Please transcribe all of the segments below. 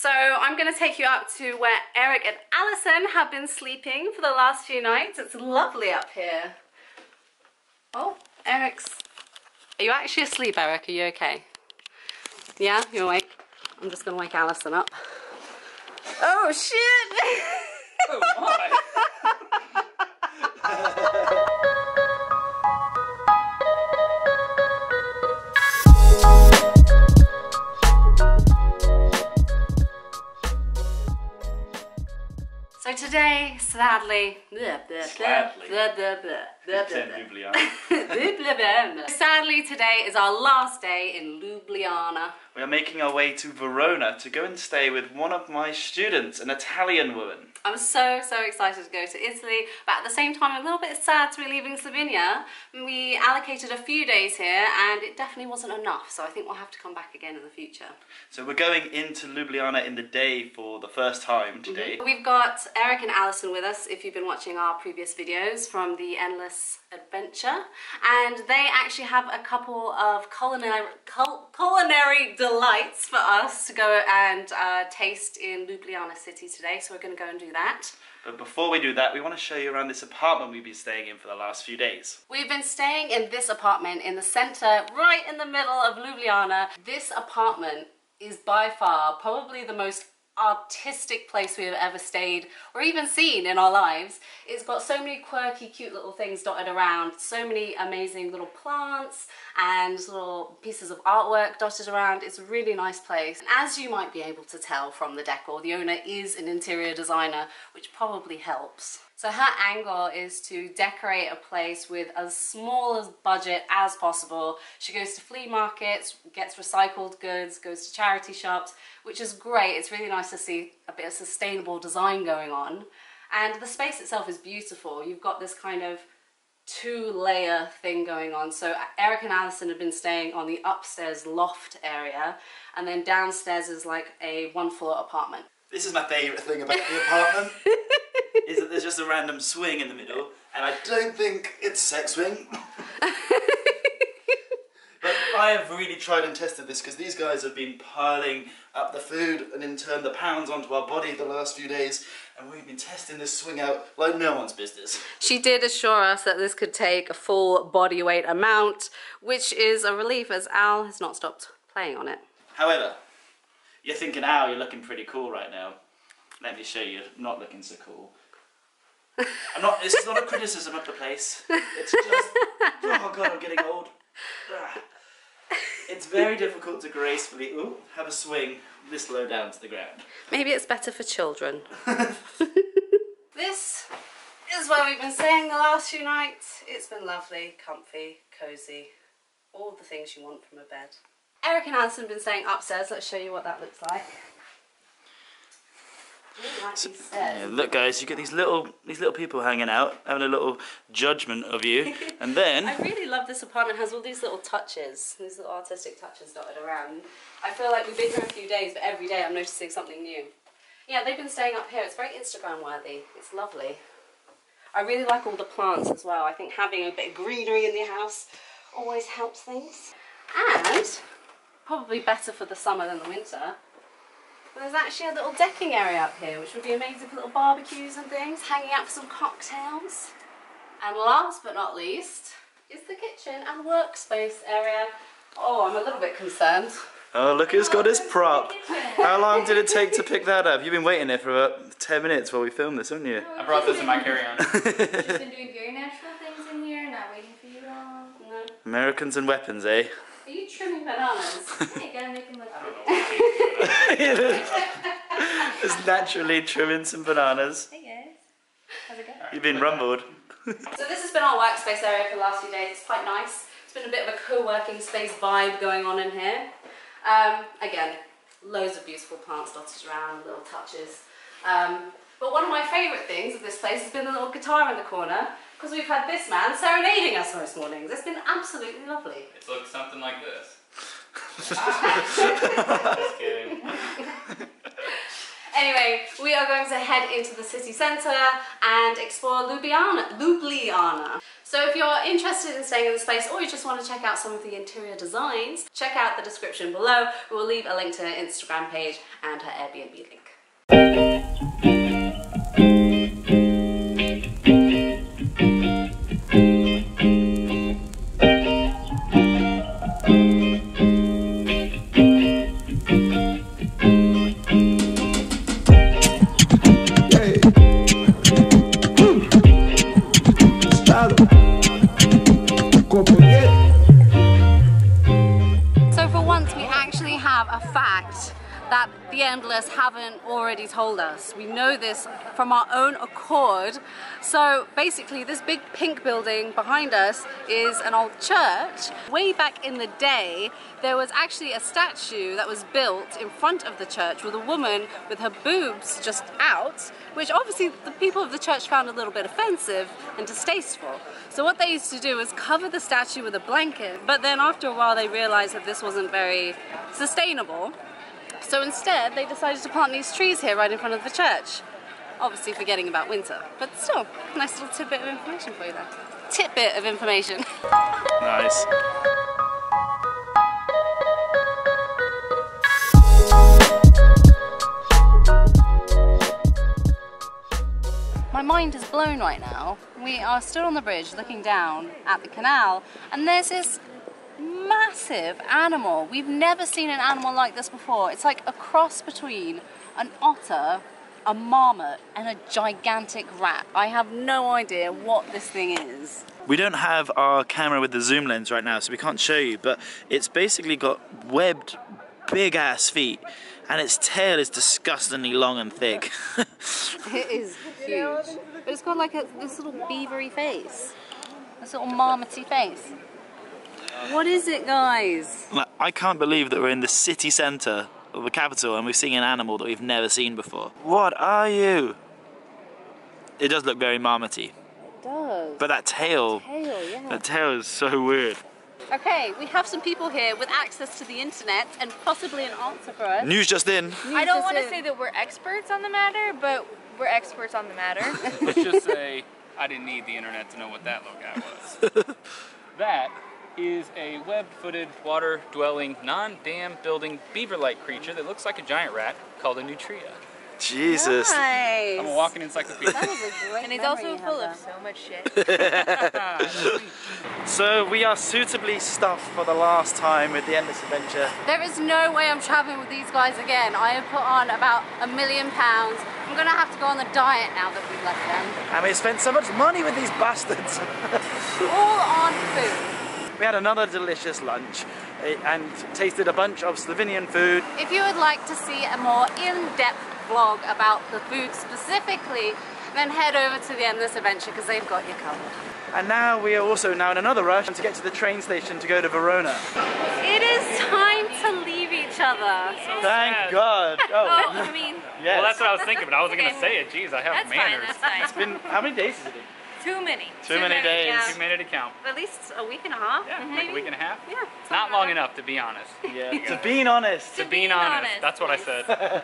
So I'm going to take you up to where Eric and Alison have been sleeping for the last few nights. It's lovely up here. Oh, Eric's... Are you actually asleep, Eric? Are you okay? Yeah, you're awake? I'm just going to wake Alison up. Oh, shit! Oh, my! So today, sadly, sadly today is our last day in Ljubljana. We are making our way to Verona to go and stay with one of my students, an Italian woman. I'm so excited to go to Italy, but at the same time I'm a little bit sad to be leaving Slovenia. We allocated a few days here and it definitely wasn't enough, so I think we'll have to come back again in the future. So we're going into Ljubljana in the day for the first time today. We've got Eric and Alison with us, if you've been watching our previous videos from the Endless Adventure, and they actually have a couple of culinary delights for us to go and taste in Ljubljana city today, so we're going to go and do that. But before we do that, we want to show you around this apartment we've been staying in for the last few days. We've been staying in this apartment in the centre, right in the middle of Ljubljana. This apartment is by far probably the most artistic place we have ever stayed or even seen in our lives. It's got so many quirky, cute little things dotted around, so many amazing little plants and little pieces of artwork dotted around. It's a really nice place. And as you might be able to tell from the decor, the owner is an interior designer, which probably helps. So her angle is to decorate a place with as small a budget as possible. She goes to flea markets, gets recycled goods, goes to charity shops, which is great. It's really nice to see a bit of sustainable design going on. And the space itself is beautiful. You've got this kind of two-layer thing going on. So Eric and Alison have been staying on the upstairs loft area, and then downstairs is like a one-floor apartment. This is my favourite thing about the apartment. Is that there's just a random swing in the middle, and I don't think it's a sex swing. But I have really tried and tested this because these guys have been piling up the food and in turn the pounds onto our body the last few days, and we've been testing this swing out like no one's business. She did assure us that this could take a full body weight amount, which is a relief as Al has not stopped playing on it. However, you're thinking, Al, you're looking pretty cool right now. Let me show you, not looking so cool. This is not a criticism of the place. It's just, oh god, I'm getting old. It's very difficult to gracefully have a swing this low down to the ground. Maybe it's better for children. This is where we've been staying the last few nights. It's been lovely, comfy, cosy, all the things you want from a bed. Eric and Alison have been staying upstairs. Let's show you what that looks like. So, yeah, look guys, you get these little people hanging out, having a little judgment of you, and then... I really love this apartment. It has all these little touches, these little artistic touches dotted around. I feel like we've been here a few days, but every day I'm noticing something new. Yeah, they've been staying up here. It's very Instagram worthy. It's lovely. I really like all the plants as well. I think having a bit of greenery in the house always helps things. And probably better for the summer than the winter. There's actually a little decking area up here, which would be amazing for little barbecues and things, hanging out for some cocktails. And last but not least is the kitchen and workspace area. Oh, I'm a little bit concerned. Oh, look who's got his prop. How long did it take to pick that up? You've been waiting there for about 10 minutes while we filmed this, haven't you? I brought this in my carry-on. Just been doing very natural things in here, not waiting for you at all. No. Americans and weapons, eh? Are you trimming bananas? Yeah, you gotta make them look pretty. Just naturally trimming some bananas. Hey guys, how's it going? You've been rumbled. So this has been our workspace area for the last few days. It's quite nice. It's been a bit of a co-working space vibe going on in here. Again, loads of beautiful plants dotted around, little touches. But one of my favourite things of this place has been the little guitar in the corner, because we've had this man serenading us most mornings. It's been absolutely lovely. It looks something like this. Just kidding. Anyway, we are going to head into the city centre and explore Ljubljana. So if you're interested in staying in this place or you just want to check out some of the interior designs, check out the description below. We'll leave a link to her Instagram page and her Airbnb link. So for once we actually have a fact that the Endless haven't already told us. We know this from our own accord. So basically this big pink building behind us is an old church. Way back in the day there was actually a statue that was built in front of the church with a woman with her boobs just out, which obviously the people of the church found a little bit offensive and distasteful. So what they used to do was cover the statue with a blanket, but then after a while they realized that this wasn't very sustainable. So instead, they decided to plant these trees here right in front of the church. Obviously forgetting about winter, but still, nice little tidbit of information for you there. Tidbit of information. Nice. My mind is blown right now. We are stood on the bridge looking down at the canal, and there's this massive animal. We've never seen an animal like this before. It's like a cross between an otter, a marmot, and a gigantic rat. I have no idea what this thing is. We don't have our camera with the zoom lens right now, so we can't show you, but it's basically got webbed, big ass feet, and its tail is disgustingly long and thick. It is huge. But it's got like this little beavery face. This little marmoty face. What is it, guys? Like, I can't believe that we're in the city centre of the capital and we're seeing an animal that we've never seen before. What are you? It does look very marmoty. It does. But that tail, Yeah. that tail is so weird. Okay, we have some people here with access to the internet and possibly an answer for us. News just in. I don't want to say that we're experts on the matter, but we're experts on the matter. Let's just say I didn't need the internet to know what that little guy was. That is a web-footed, water-dwelling, non-dam building beaver-like creature that looks like a giant rat called a nutria. Jesus. Nice. I'm a walking encyclopedia. That was a great And he's memory also you full have of there. so much shit. So we are suitably stuffed for the last time with the Endless Adventure. There is no way I'm traveling with these guys again. I have put on about £1 million. I'm gonna have to go on the diet now that we've left them. And we spent so much money with these bastards. All on food. We had another delicious lunch and tasted a bunch of Slovenian food. If you would like to see a more in-depth vlog about the food specifically, then head over to the Endless Adventure because they've got you covered. And now we are also now in another rush to get to the train station to go to Verona. It is time to leave each other. Thank God. Oh, I mean, Yes. Well, that's what I was thinking, but I wasn't going to say it. Jeez, I have that's fine, manners. that's fine. It's been, how many days has it been? Too many. Too many days. Yeah. Too many to count. At least a week and a half. Yeah, like maybe. a week and a half. Yeah. Not long enough, to be honest. Yeah. To being honest. To being honest. That's what I said.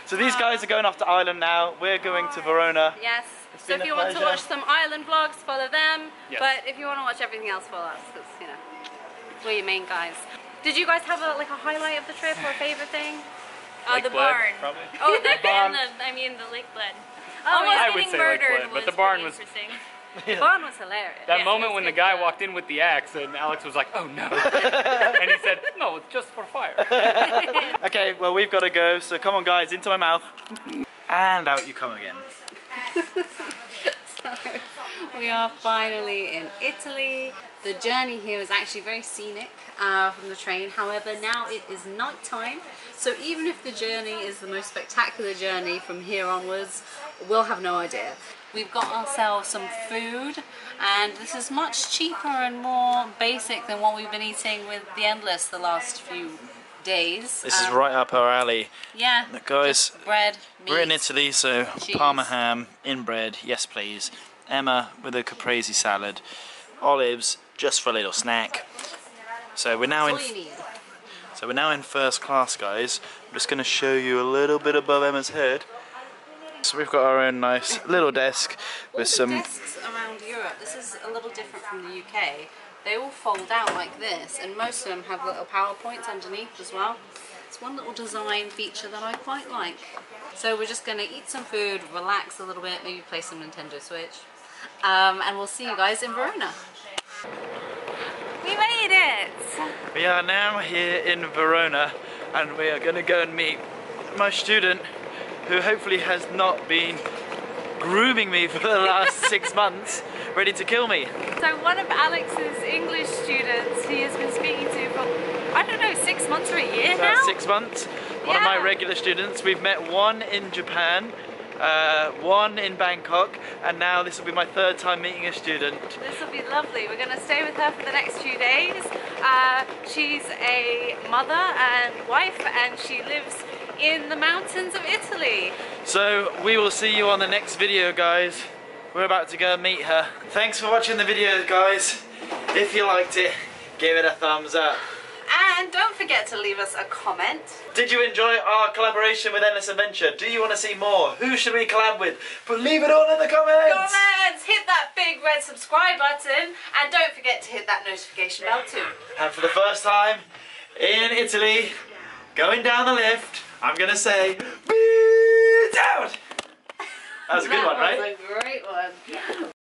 So these guys are going off to Ireland now. We're going to Verona. Yes. It's So been if a you want to pleasure. watch some island vlogs, follow them. Yes. But if you want to watch everything else, follow us, because you know we're your main guys. Did you guys have a highlight of the trip or a favorite thing? Lake The Bled, barn. probably. Oh, the barn. the lake bled. Oh, Almost I would getting say Lake murdered Bled, but the barn was- pretty interesting. The barn was hilarious. That Yeah, moment it when was the good guy stuff. walked in with the axe and Alex was like, oh no. And he said, no, it's just for fire. Okay, well we've got to go. So come on guys, into my mouth. And out you come again. We are finally in Italy. The journey here is actually very scenic from the train. However, now it is night time. So even if the journey is the most spectacular journey from here onwards, we'll have no idea. We've got ourselves some food, and this is much cheaper and more basic than what we've been eating with the Endless the last few days. This is right up our alley. Yeah, Guys, just bread, meat. we're in Italy, so cheese. Parma ham in bread, yes please. Emma with a caprese salad. Olives, just for a little snack. So we're now in. That's all you need. So we're now in first class, guys. I'm just going to show you a little bit above Emma's head. So we've got our own nice little desk with All some... the desks around Europe, this is a little different from the UK. They all fold out like this, and most of them have little PowerPoints underneath as well. It's one little design feature that I quite like. So we're just going to eat some food, relax a little bit, maybe play some Nintendo Switch. And we'll see you guys in Verona. We made it! We are now here in Verona, and we are going to go and meet my student, who hopefully has not been grooming me for the last 6 months, ready to kill me. So one of Alex's English students he has been speaking to for, I don't know, 6 months or a year now? About 6 months. One of my regular students. We've met one in Japan, one in Bangkok, and now this will be my 3rd time meeting a student. This will be lovely. We're going to stay with her for the next few days. She's a mother and wife, and she lives in the mountains of Italy. So we will see you on the next video, guys. We're about to go and meet her. Thanks for watching the video, guys. If you liked it, give it a thumbs up. And don't forget to leave us a comment. Did you enjoy our collaboration with Endless Adventure? Do you want to see more? Who should we collab with? But leave it all in the comments! Comments! Hit that big red subscribe button, and don't forget to hit that notification bell too. And for the first time in Italy, going down the lift, I'm gonna say, beat out! That was a good one, right? That was a great one.